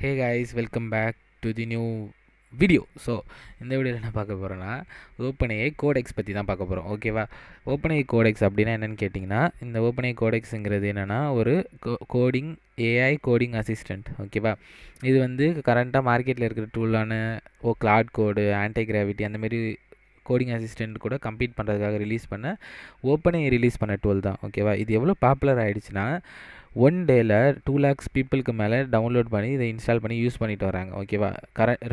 Hey guys, welcome back to the new video. So இந்த வீடியோவில் என்ன பார்க்க போகிறோன்னா ஓப்பன்ஏஐ கோடெக்ஸ் பற்றி தான் பார்க்க போகிறோம். ஓகேவா? ஓப்பன்ஏஐ கோடெக்ஸ் அப்படின்னா என்னென்னு கேட்டிங்கன்னா, இந்த ஓப்பன்ஏஐ கோடெக்ஸுங்கிறது என்னென்னா ஒரு கோடிங் ஏஐ கோடிங் அசிஸ்டண்ட். ஓகேவா? இது வந்து கரண்ட்டாக மார்க்கெட்டில் இருக்கிற டூலான கிளாட் கோடு, ஆன்டிகிராவிட்டி அந்தமாரி கோடிங் அசிஸ்டண்ட் கூட கம்ப்ளீட் பண்ணுறதுக்காக ரிலீஸ் பண்ண ஓப்பன்ஏஐ ரிலீஸ் பண்ண டூல் தான். ஓகேவா? இது எவ்வளோ பாப்புலர் ஆகிடுச்சுன்னா, ஒன் டேயில் 2 lakhs பீப்புளுக்கு மேலே டவுன்லோட் பண்ணி இதை இன்ஸ்டால் பண்ணி யூஸ் பண்ணிட்டு வராங்க. ஓகேவா?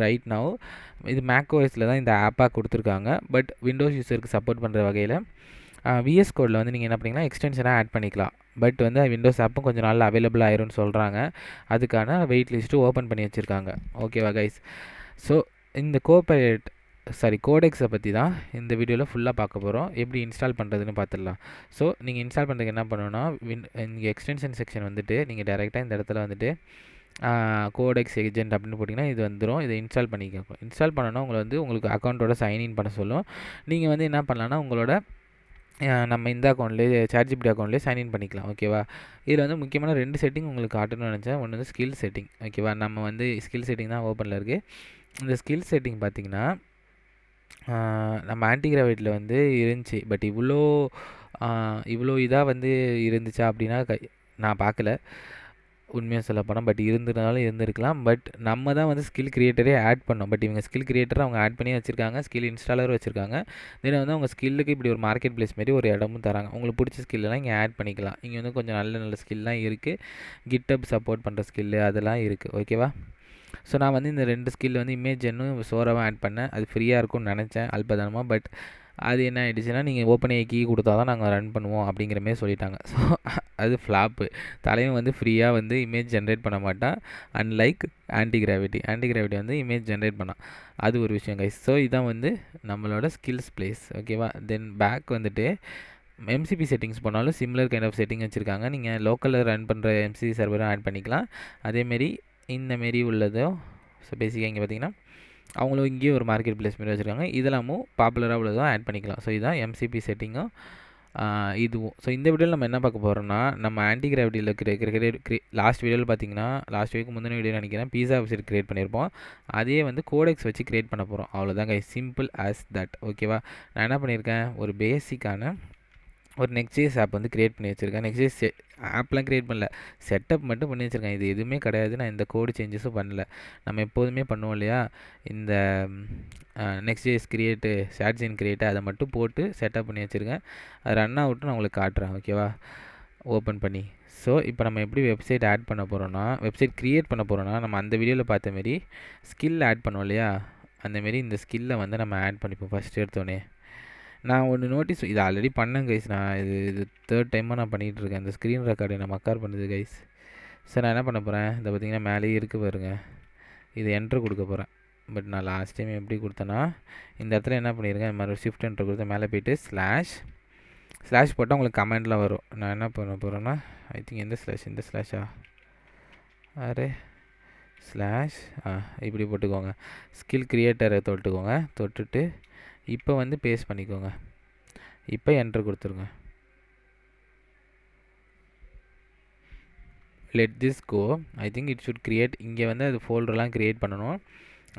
ரைட் நவ் இது மேக்ஓஎஸில் தான் இந்த ஆப்பாக கொடுத்துருக்காங்க. பட் விண்டோஸ் யூஸருக்கு சப்போர்ட் பண்ணுற வகையில் விஎஸ் கோடில் வந்து நீங்கள் என்ன பண்ணிங்கன்னா எக்ஸ்டென்ஷனாக ஆட் பண்ணிக்கலாம். பட் வந்து விண்டோஸ் ஆப்பும் கொஞ்சம் நாளில் அவைலபிள் ஆயிரும்னு சொல்கிறாங்க. அதுக்கான வெயிட் லிஸ்ட்டு ஓப்பன் பண்ணி வச்சுருக்காங்க. ஓகேவா கைஸ்? ஸோ இந்த கோடெக்ஸை பற்றி தான் இந்த வீடியோவில் ஃபுல்லாக பார்க்க போகிறோம். எப்படி இன்ஸ்டால் பண்ணுறதுன்னு பார்த்துடலாம். ஸோ நீங்கள் இன்ஸ்டால் பண்ணுறதுக்கு என்ன பண்ணணும்னா, இங்கே எக்ஸ்டென்ஷன் செக்ஷன் வந்துட்டு நீங்கள் டேரெக்டாக இந்த இடத்துல வந்துட்டு கோடெக்ஸ் ஏஜென்ட் அப்படின்னு போட்டிங்கன்னா இது வந்துடும். இதை இன்ஸ்டால் பண்ணிக்கணும். இன்ஸ்டால் பண்ணணும்னா உங்களுக்கு அக்கௌண்ட்டோட சைன்இன் பண்ண சொல்லும். நீங்கள் வந்து என்ன பண்ணலான்னா உங்களோட நம்ம இந்த அக்கௌண்ட்லேயே சாட்ஜிபிடி அக்கௌண்ட்லேயே சைன்இன் பண்ணிக்கலாம். ஓகேவா? இதில் வந்து முக்கியமான 2 செட்டிங் உங்களுக்கு காட்டணும்னு நினச்சேன். ஒன்று வந்து ஸ்கில் செட்டிங். ஓகேவா? நம்ம வந்து ஸ்கில் செட்டிங் தான் ஓப்பனில் இருக்குது. இந்த ஸ்கில் செட்டிங் பார்த்திங்கன்னா நம்ம ஆன்டிகிராவிட்டியில் வந்து இருந்துச்சு. பட் இவ்வளோ இதாக வந்து இருந்துச்சா அப்படின்னா நான் பார்க்கல, உண்மையாக சொல்ல போனால். பட் இருந்திருக்கலாம். பட் நம்ம தான் வந்து ஸ்கில் கிரியேட்டரே ஆட் பண்ணோம். பட் இவங்க ஸ்கில் கிரியேட்டரை அவங்க ஆட் பண்ணி வச்சுருக்காங்க, ஸ்கில் இன்ஸ்டாலரும் வச்சுருக்காங்க. தென் வந்து அவங்க ஸ்கில்லுக்கு இப்படி ஒரு மார்க்கெட் பிளேஸ் மாரி ஒரு இடமும் தராங்க. உங்களுக்கு பிடிச்ச ஸ்கில்லாம் இங்கே ஆட் பண்ணிக்கலாம். இங்கே வந்து கொஞ்சம் நல்ல ஸ்கில்லாம் இருக்குது. கிட்டப் சப்போர்ட் பண்ணுற ஸ்கில்லு அதெல்லாம் இருக்குது. ஓகேவா? ஸோ நான் வந்து இந்த 2 ஸ்கில் வந்து இமேஜனும் சோராவும் ஆட் பண்ணேன். அது ஃப்ரீயாக இருக்கும்னு நினச்சேன் அல்பதனமாக. பட் அது என்ன ஆகிடுச்சுன்னா, நீங்கள் ஓப்பன்ஏஐ கீ கொடுத்தா தான் நாங்கள் ரன் பண்ணுவோம் அப்படிங்கிற மாரி சொல்லிட்டாங்க. ஸோ அது ஃப்ளாப்பு. தலைவன் வந்து ஃப்ரீயாக வந்து இமேஜ் ஜென்ரேட் பண்ண மாட்டான். அன்லைக் ஆன்டிகிராவிட்டி வந்து இமேஜ் ஜென்ரேட் பண்ணான். அது ஒரு விஷயம் கைஸ். ஸோ இதான் வந்து நம்மளோட ஸ்கில்ஸ் பிளேஸ். ஓகேவா? தென் பேக் வந்துட்டு எம்சிபி செட்டிங்ஸ் போனாலும் சிமிலர் கைண்ட் ஆஃப் செட்டிங் வச்சுருக்காங்க. நீங்கள் லோக்கலில் ரன் பண்ணுற எம்சிபி சர்வரும் ஆட் பண்ணிக்கலாம். அதேமாரி இந்தமாரி உள்ளதோ. ஸோ பேசிக்காக இங்கே பார்த்தீங்கன்னா அவங்களும் இங்கேயே ஒரு மார்க்கெட் பிளேஸ் மாரி வச்சுருக்காங்க. இதெல்லாமும் பாப்புலராக உள்ளதும் ஆட் பண்ணிக்கலாம். ஸோ இதுதான் எம்சிபி செட்டிங்கும் இதுவும். ஸோ இந்த வீடியோவில் நம்ம என்ன பார்க்க போகிறோம்னா, நம்ம ஆன்டிகிராவிட்டியில் இருக்கிற லாஸ்ட் வீடியோவில் பார்த்தீங்கன்னா, லாஸ்ட் வீக் முந்தின வீடியோ நினைக்கிறேன் பீஸா வெப்சைட் கிரியேட் பண்ணியிருப்போம். அதே வந்து கோடெக்ஸ் வச்சு கிரியேட் பண்ண போகிறோம். அவ்வளோதாங்க, சிம்பிள் ஆஸ் தட். ஓகேவா? நான் என்ன பண்ணியிருக்கேன், ஒரு பேசிக்கான ஒரு நெக்ஸ்ட்ஜேஸ் ஆப் வந்து க்ரியேட் பண்ணி வச்சுருக்கேன். நெக்ஸ்ட்ஜேஸ் ஆப்லாம் க்ரியேட் பண்ணல, செட்டப் மட்டும் பண்ணி வச்சுருக்கேன். இது எதுவுமே கிடையாது, நான் இந்த கோடு சேஞ்சஸும் பண்ணல. நம்ம எப்போதுமே பண்ணுவோம் இல்லையா, இந்த நெக்ஸ்ட்ஜேஸ் கிரியேட்டு சாட்ஜின் கிரியேட்டு அதை மட்டும் போட்டு செட்டப் பண்ணி வச்சுருக்கேன். அது ரன் அவுட்டு நான் உங்களுக்கு காட்டுறேன். ஓகேவா? ஓப்பன் பண்ணி. ஸோ இப்போ நம்ம எப்படி வெப்சைட் ஆட் பண்ண போகிறோன்னா, வெப்சைட் க்ரியேட் பண்ண போகிறோன்னா, நம்ம அந்த வீடியோவில் பார்த்த மாரி ஸ்கில் ஆட் பண்ணுவோம் இல்லையா, அந்தமாரி இந்த ஸ்கில்லை வந்து நம்ம ஆட் பண்ணிப்போம் ஃபஸ்ட்டு எடுத்தோடனே. நான் ஒன்று நோட்டீஸ் இது ஆல்ரெடி பண்ணேன் கைஸ். நான் இது 3rd டைமாக நான் பண்ணிகிட்ருக்கேன். இந்த ஸ்க்ரீன் ரெக்கார்டு நான் மக்கார் பண்ணுது கைஸ். சார் நான் என்ன பண்ண போகிறேன், இதை பார்த்தீங்கன்னா மேலேயே இருக்குது பாருங்க, இது என்ட்ரு கொடுக்க போகிறேன். பட் நான் லாஸ்ட் டைம் எப்படி கொடுத்தேன்னா, இந்த இடத்துல என்ன பண்ணியிருக்கேன், இந்த மாதிரி ஷிஃப்ட் என்ட்ரு கொடுத்து மேலே போய்ட்டு ஸ்லாஷ் போட்டால் உங்களுக்கு கமெண்ட்லாம் வரும். நான் என்ன பண்ண போகிறேன்னா, ஐ திங்க் இந்த ஸ்லாஷா அரே ஸ்லாஷ் இப்படி போட்டுக்கோங்க. ஸ்கில் கிரியேட்டரை தொட்டுட்டு இப்போ வந்து பேஸ்ட் பண்ணிக்கோங்க. இப்போ என்ட்ரு கொடுத்துருங்க. Let this go. I think it should create. இங்கே வந்து அது ஃபோல்டர்லாம் க்ரியேட் பண்ணணும்.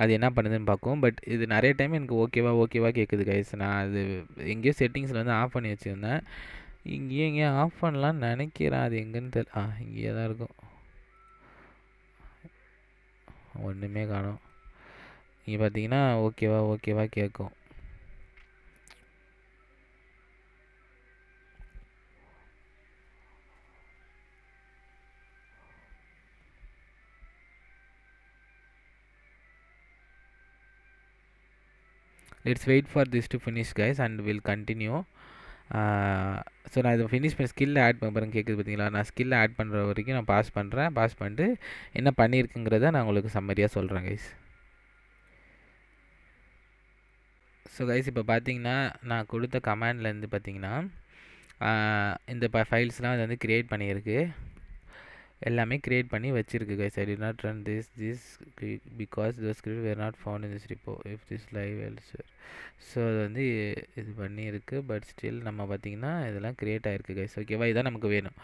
அது என்ன பண்ணுதுன்னு பார்க்கும். பட் இது நிறைய டைம் எனக்கு ஓகேவா கேட்குது கைஸ். நான் அது எங்கேயோ செட்டிங்ஸில் வந்து ஆஃப் பண்ணி வச்சுருந்தேன். எங்கேயோ ஆஃப் பண்ணலான்னு நினைக்கிறேன். அது எங்கேன்னு தெரியல. இங்கேயே தான் இருக்கும். ஒன்றுமே காணோம். இங்கே பார்த்தீங்கன்னா ஓகேவா கேட்கும். Let's wait for this to finish guys and will continue. So நான் இதை ஃபினிஷ் பண்ணி ஸ்கில் ஆட் பண்ண பாருங்க, கேட்குது பார்த்தீங்களா. நான் ஸ்கில் ஆட் பண்ணுற வரைக்கும் நான் பாஸ் பண்ணிட்டு என்ன பண்ணியிருக்குங்கிறத நான் உங்களுக்கு சம்மரியாக சொல்கிறேன் கைஸ். ஸோ கைஸ் இப்போ பார்த்தீங்கன்னா நான் கொடுத்த கமாண்ட்லேருந்து பார்த்தீங்கன்னா இந்த ஃபைல்ஸ்லாம் அது வந்து க்ரியேட் பண்ணியிருக்கு. எல்லாமே க்ரியேட் பண்ணி வச்சுருக்கு guys. I did not run this because the script were not found in this repo if this live elsewhere. So அது வந்து இது பண்ணியிருக்கு. பட் ஸ்டில் நம்ம பார்த்திங்கன்னா இதெல்லாம் க்ரியேட் ஆகிருக்கு கைஸ். ஓகேவா? இதான் நமக்கு வேணும்.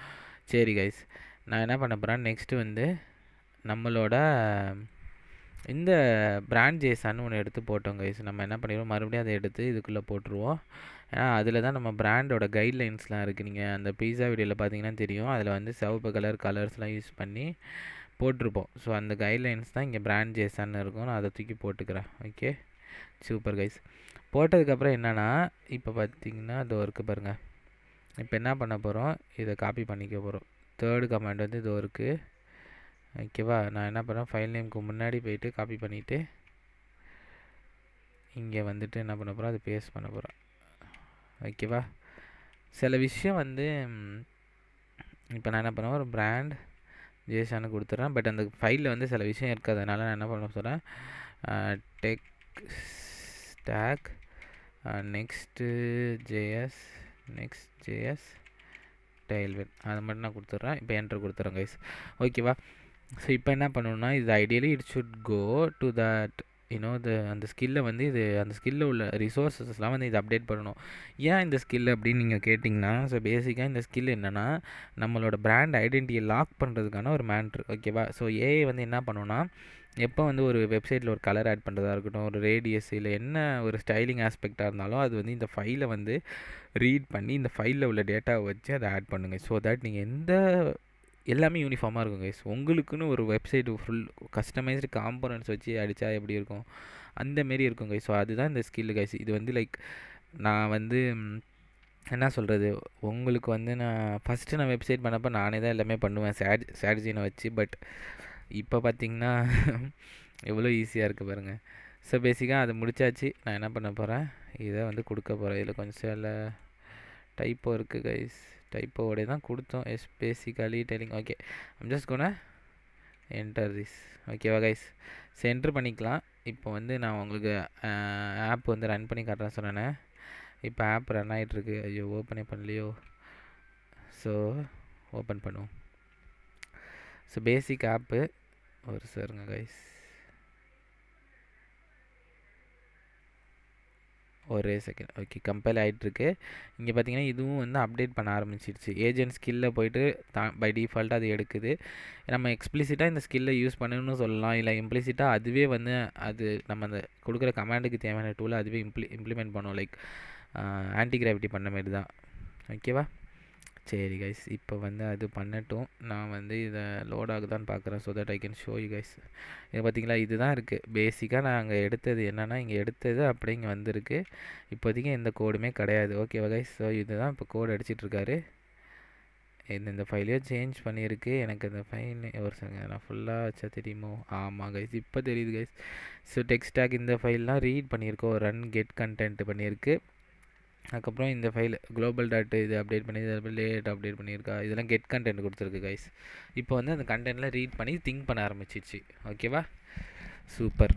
சரி கைஸ், நான் என்ன பண்ண போகிறேன், நெக்ஸ்ட்டு வந்து நம்மளோட இந்த பிராண்ட் ஜேசான்னு ஒன்று எடுத்து போட்டோம் கைஸ். நம்ம என்ன பண்ணிடுவோம், மறுபடியும் அதை எடுத்து இதுக்குள்ளே போட்டுருவோம். ஏன்னா அதில் தான் நம்ம பிராண்டோட கைட்லைன்ஸ்லாம் இருக்குது. நீங்கள் அந்த பீஸா வீடியோவில் பார்த்தீங்கன்னா தெரியும், அதில் வந்து சிவப்பு கலர்ஸ்லாம் யூஸ் பண்ணி போட்டிருப்போம். ஸோ அந்த கைட்லைன்ஸ் தான் இங்கே பிராண்ட் ஜேசான்னு இருக்கும். நான் அதை தூக்கி போட்டுக்கிறேன். Okay, super guys. போட்டதுக்கப்புறம் என்னென்னா, இப்போ பார்த்தீங்கன்னா இது இருக்குது பாருங்கள். இப்போ என்ன பண்ண போகிறோம், இதை காப்பி பண்ணிக்க போகிறோம். தேர்டு கமாண்ட் வந்து இது இருக்குது. ஓகேவா, நான் என்ன பண்ணுறேன், ஃபைல் நேமுக்கு முன்னாடி போயிட்டு காப்பி பண்ணிவிட்டு இங்கே வந்துட்டு என்ன பண்ண போகிறோம், அது பேஸ்ட் பண்ண போகிறோம். ஓகேவா, சில விஷயம் வந்து இப்போ நான் என்ன பண்ணுவேன், ஒரு பிராண்ட் ஜேசானு கொடுத்துட்றேன். பட் அந்த ஃபைலில் வந்து சில விஷயம் இருக்காது. அதனால் நான் என்ன பண்ண சொல்கிறேன், டெக் ஸ்டாக் நெக்ஸ்ட்டு ஜேஎஸ் டெயில்வேட் அதை மட்டும் நான் கொடுத்துட்றேன். இப்போ என்ட்ரு கொடுத்துட்றேன் கைஸ். ஓகேவா, ஸோ இப்போ என்ன பண்ணணும்னா, இது ideally it should go to that அந்த ஸ்கில்லை வந்து இது அந்த ஸ்கில்லில் உள்ள ரிசோர்ஸஸ்லாம் வந்து இது அப்டேட் பண்ணணும். ஏன் இந்த ஸ்கில் அப்படின்னு நீங்கள் கேட்டிங்கன்னா, ஸோ பேசிக்காக இந்த ஸ்கில் என்னென்னா நம்மளோட பிராண்ட் ஐடென்டிட்டியை லாக் பண்ணுறதுக்கான ஒரு மேட்ரு. ஓகேவா, ஸோ ஏஐ வந்து என்ன பண்ணுன்னா, எப்போ வந்து ஒரு வெப்சைட்டில் ஒரு கலர் ஆட் பண்ணுறதா இருக்கட்டும், ஒரு ரேடியஸ் இல்லை என்ன ஒரு ஸ்டைலிங் ஆஸ்பெக்டாக இருந்தாலும் அது வந்து இந்த ஃபைலை வந்து ரீட் பண்ணி இந்த ஃபைலில் உள்ள டேட்டாவை வச்சு அதை ஆட் பண்ணுங்கள். ஸோ தட் நீங்கள் எல்லாமே யூனிஃபார்மாக இருக்கும் கைஸ். உங்களுக்குன்னு ஒரு வெப்சைட்டு ஃபுல் கஸ்டமைஸ்டு காம்போனன்ட்ஸ் வச்சு அடித்தா எப்படி இருக்கும், அந்தமாரி இருக்கும் கைஸ். ஸோ அதுதான் இந்த ஸ்கில் கைஸ். இது வந்து லைக் நான் வந்து என்ன சொல்கிறது, உங்களுக்கு வந்து நான் ஃபஸ்ட்டு நான் வெப்சைட் பண்ணப்போ நானே தான் எல்லாமே பண்ணுவேன் ஸ்ட்ராட்டஜினை வச்சு. பட் இப்போ பார்த்திங்கன்னா எவ்வளோ ஈஸியாக இருக்குது பாருங்கள். ஸோ பேசிக்காக அது முடிச்சாச்சு. நான் என்ன பண்ண போகிறேன், இதை வந்து கொடுக்க போகிறேன். இதில் கொஞ்சம் சில டைப்போ இருக்குது கைஸ். டைப்போடைய தான் கொடுத்தோம். Basically telling. Okay, I'm just gonna enter this. ஓகேவா கைஸ், என்ட்ரு பண்ணிக்கலாம். இப்போ வந்து நான் உங்களுக்கு ஆப் வந்து ரன் பண்ணி காட்டுறேன் சொன்னேன். இப்போ ஆப் ரன் ஆகிட்டுருக்கு. ஐயோ, ஓப்பனே பண்ணலையோ. ஸோ ஓப்பன் பண்ணுவோம். ஸோ பேசிக் ஆப்பு ஒரு சாருங்க கைஸ், ஒரே செகண்ட். ஓகே, கம்பைல் ஆகிட்டுருக்கு. இங்கே பார்த்தீங்கன்னா இதுவும் வந்து அப்டேட் பண்ண ஆரம்பிச்சிடுச்சு. ஏஜென்ட் ஸ்கில்லை போய்ட்டு பை டிஃபால்ட்டாக அது எடுக்குது. நம்ம எக்ஸ்பிளிசிட்டாக இந்த ஸ்கில்லை யூஸ் பண்ணணும்னு சொல்லலாம், இல்லை இம்ப்ளிசிட்டாக அதுவே வந்து அது நம்ம அந்த கொடுக்குற கமாண்டுக்கு தேவையான டூலை அதுவே இம்ப்ளிமெண்ட் பண்ணும். லைக் ஆன்டி கிராவிட்டி பண்ண மாதிரி தான். ஓகேவா, சரி கைஸ், இப்போ வந்து அது பண்ணட்டும். நான் வந்து இதை லோட் ஆகுதான்னு பார்க்குறேன். So that I can show you guys. இது பார்த்திங்களா, இதுதான் இருக்குது. பேசிக்காக நான் அங்கே எடுத்தது என்னென்னா, இங்கே எடுத்தது அப்படியே இங்கே வந்திருக்கு. இப்போதைக்கு எந்த கோடுமே கிடையாது. ஓகேவா கைஸ், ஸோ இதுதான் இப்போ கோடு அடிச்சிட்ருக்காரு. இந்த ஃபைலையும் சேஞ்ச் பண்ணியிருக்கு. எனக்கு இந்த ஃபைல் ஒரு நான் ஃபுல்லாக வச்சா தெரியுமோ? ஆமாம் கைஸ், இப்போ தெரியுது கைஸ். ஸோ டெக்ஸ்டாக் இந்த ஃபைல்லாம் ரீட் பண்ணியிருக்கோம், ரன் கெட் கண்டென்ட் பண்ணியிருக்கு. அதுக்கப்புறம் இந்த ஃபைல் குளோபல் டாட் இது அப்டேட் பண்ணி லேட் அப்டேட் பண்ணியிருக்கா, இதெல்லாம் கெட் கண்டென்ட் கொடுத்துருக்கு கைஸ். இப்போ வந்து அந்த கண்டென்ட்லாம் ரீட் பண்ணி திங்க் பண்ண ஆரம்பிச்சிச்சு. ஓகேவா, சூப்பர்.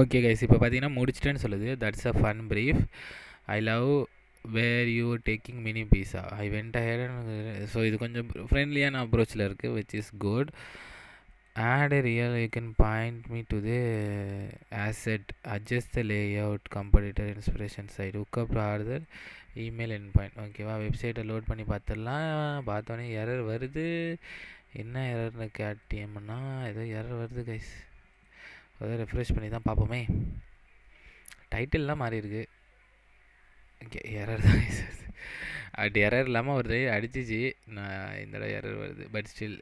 ஓகே கைஸ், இப்போ பார்த்தீங்கன்னா முடிச்சிட்டேன்னு சொல்லுது. That's a fun brief. I love where you taking mini pizza I went ahead. So இது கொஞ்சம் ஃப்ரெண்ட்லியான அப்ரோச்சில் இருக்குது, which is good. Add a real, you can point me to the asset, adjust the layout, competitor inspiration site, hook up to other email endpoint. ஓகேவா, வெப்சைட்டை load பண்ணி பார்த்துடலாம். பார்த்தோன்னே எரர் வருது. என்ன எரர்னு கேட்டியம்னா, ஏதோ எரர் வருது கைஸ். அதை ரெஃப்ரெஷ் பண்ணி தான் பார்ப்போமே. டைட்டில்லாம் மாறி இருக்கு. ஓகே, எரர் தான் கைஸ். அப்படி எரர் இல்லாமல் ஒரு அடிச்சிச்சு. நான் இந்த தடவை எரர் வருது. But still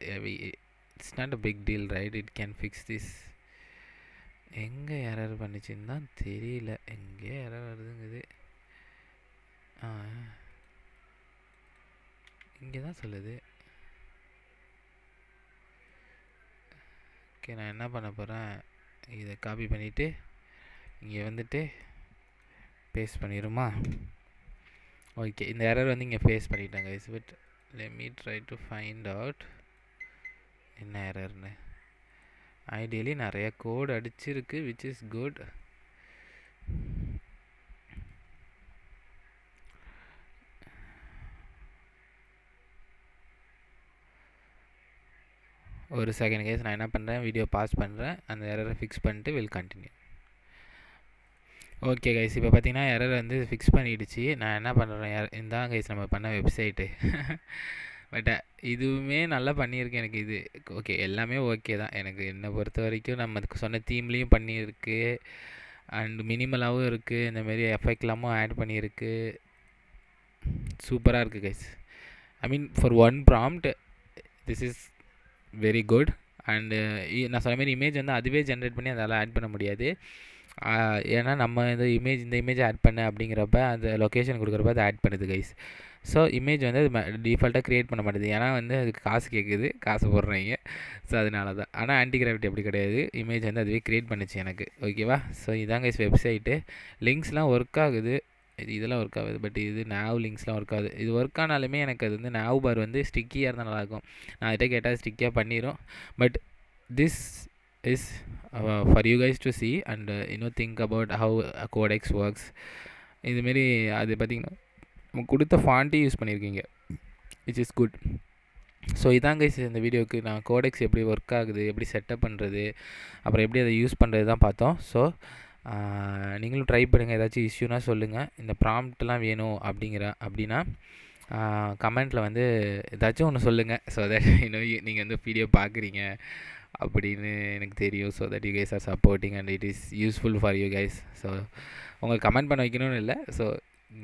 it's not a big deal, right? It can fix this. எங்கே எரர் பண்ணிச்சுன்னு தான் தெரியல. எங்கே எரர் வருதுங்குது. இங்கே தான் சொல்லுது. ஓகே, நான் என்ன பண்ண போகிறேன், இதை காப்பி பண்ணிவிட்டு இங்கே வந்துட்டு பேஸ்ட் பண்ணிடுமா? ஓகே, இந்த எரர் வந்து இங்கே ஃபேஸ் பண்ணிட்டாங்க. Is but let me try to find out என்ன எரர்னு. ஐடியலி நிறைய கோட் அடிச்சிருக்கு, விச் இஸ் குட். ஒரு செகண்ட் கேஸ், நான் என்ன பண்ணுறேன், வீடியோ பாஸ் பண்ணுறேன், அந்த எரரை ஃபிக்ஸ் பண்ணிட்டு வில் கண்டினியூ. ஓகே கைஸ், இப்போ பார்த்தீங்கன்னா எரர் வந்து ஃபிக்ஸ் பண்ணிடுச்சு. நான் என்ன பண்ணுறேன், இதான் கைஸ் நம்ம பண்ண வெப்சைட்டு. பட் இதுவுமே நல்லா பண்ணியிருக்கு எனக்கு இது. ஓகே, எல்லாமே ஓகே தான். எனக்கு என்னை பொறுத்த வரைக்கும் நம்ம அதுக்கு சொன்ன தீம்லேயும் பண்ணியிருக்கு. அண்ட் மினிமலாகவும் இருக்குது. இந்தமாரி எஃபெக்ட்லாமும் ஆட் பண்ணியிருக்கு. சூப்பராக இருக்குது guys. I mean for one prompt this is very good. And நான் சொன்ன மாதிரி இமேஜ் வந்து அதுவே ஜென்ரேட் பண்ணி அதால் ஆட் பண்ண முடியாது. ஏன்னா நம்ம இந்த இமேஜை ஆட் பண்ண அப்படிங்கிறப்ப அந்த லொக்கேஷன் கொடுக்குறப்ப அதை ஆட் பண்ணுது கைஸ். ஸோ இமேஜ் வந்து அது டிஃபால்ட்டாக க்ரியேட் பண்ண மாட்டேது. ஏன்னா வந்து அதுக்கு காசு கேட்குது, காசு போடுறீங்க. ஸோ அதனால தான். ஆனால் ஆன்டி கிராவிட்டி அப்படி கிடையாது. இமேஜ் வந்து அதுவே க்ரியேட் பண்ணிச்சு எனக்கு. ஓகேவா? ஸோ இதான் கைஸ் வெப்சைட்டு. லிங்க்ஸ்லாம் ஒர்க் ஆகுது. இதெல்லாம் ஒர்க் ஆகுது. பட் இது நாவ் லிங்க்ஸ்லாம் ஒர்க் ஆகுது. இது ஒர்க் ஆனாலுமே எனக்கு அது வந்து நாவ் பார் வந்து ஸ்டிக்கியாக இருந்தால் நல்லாயிருக்கும். நான் அதிட்ட கேட்டால் ஸ்டிக்கியாக பண்ணிடும். But this is for you guys to C and think about how codex works. இதுமாரி அது பார்த்திங்கன்னா நம்ம கொடுத்த ஃபாண்ட்டே யூஸ் பண்ணியிருக்கீங்க, விச் இஸ் குட். ஸோ இதான் கைஸ் இந்த வீடியோவுக்கு நான் கோடெக்ஸ் எப்படி ஒர்க் ஆகுது, எப்படி செட்டப் பண்ணுறது, அப்புறம் எப்படி அதை யூஸ் பண்ணுறது தான் பார்த்தோம். ஸோ நீங்களும் ட்ரை பண்ணுங்கள். ஏதாச்சும் இஷ்யூனா சொல்லுங்கள். இந்த ப்ராம்ப்ட்லாம் வேணும் அப்படின்னா கமெண்ட்டில் வந்து ஏதாச்சும் ஒன்று சொல்லுங்கள். ஸோ தட் நீங்கள் வந்து வீடியோ பார்க்குறீங்க அப்படின்னு எனக்கு தெரியும். So that you guys are supporting and it is useful for you guys. So உங்களுக்கு கமெண்ட் பண்ண வைக்கணும்னு இல்லை. So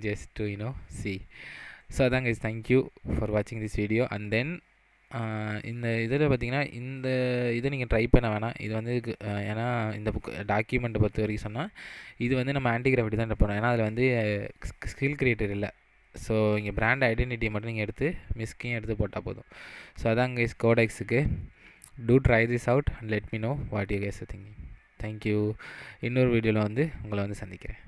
just to see. So அதான் கைஸ், தேங்க்யூ ஃபார் வாட்சிங் திஸ் வீடியோ. அண்ட் தென் இந்த இதில் பார்த்தீங்கன்னா இந்த இதை நீங்கள் ட்ரை பண்ண வேணாம். இது வந்து ஏன்னா இந்த டாக்குமெண்ட்டை பொறுத்த வரைக்கும் சொன்னால் இது வந்து நம்ம ஆன்டி கிராவிட்டி தான் போகிறோம். ஏன்னா அதில் வந்து ஸ்கில் கிரியேட்டர் இல்லை. ஸோ இங்கே பிராண்ட் ஐடென்டிட்டியை மட்டும் நீங்கள் எடுத்து மிஸ்கையும் எடுத்து போட்டால் போதும். ஸோ அதான் கைஸ் கோடெக்ஸுக்கு. Do try this out and let me know what you guys thinking. Thank you. இன்னொரு வீடியோவில் வந்து உங்களை வந்து சந்திக்கிறேன்.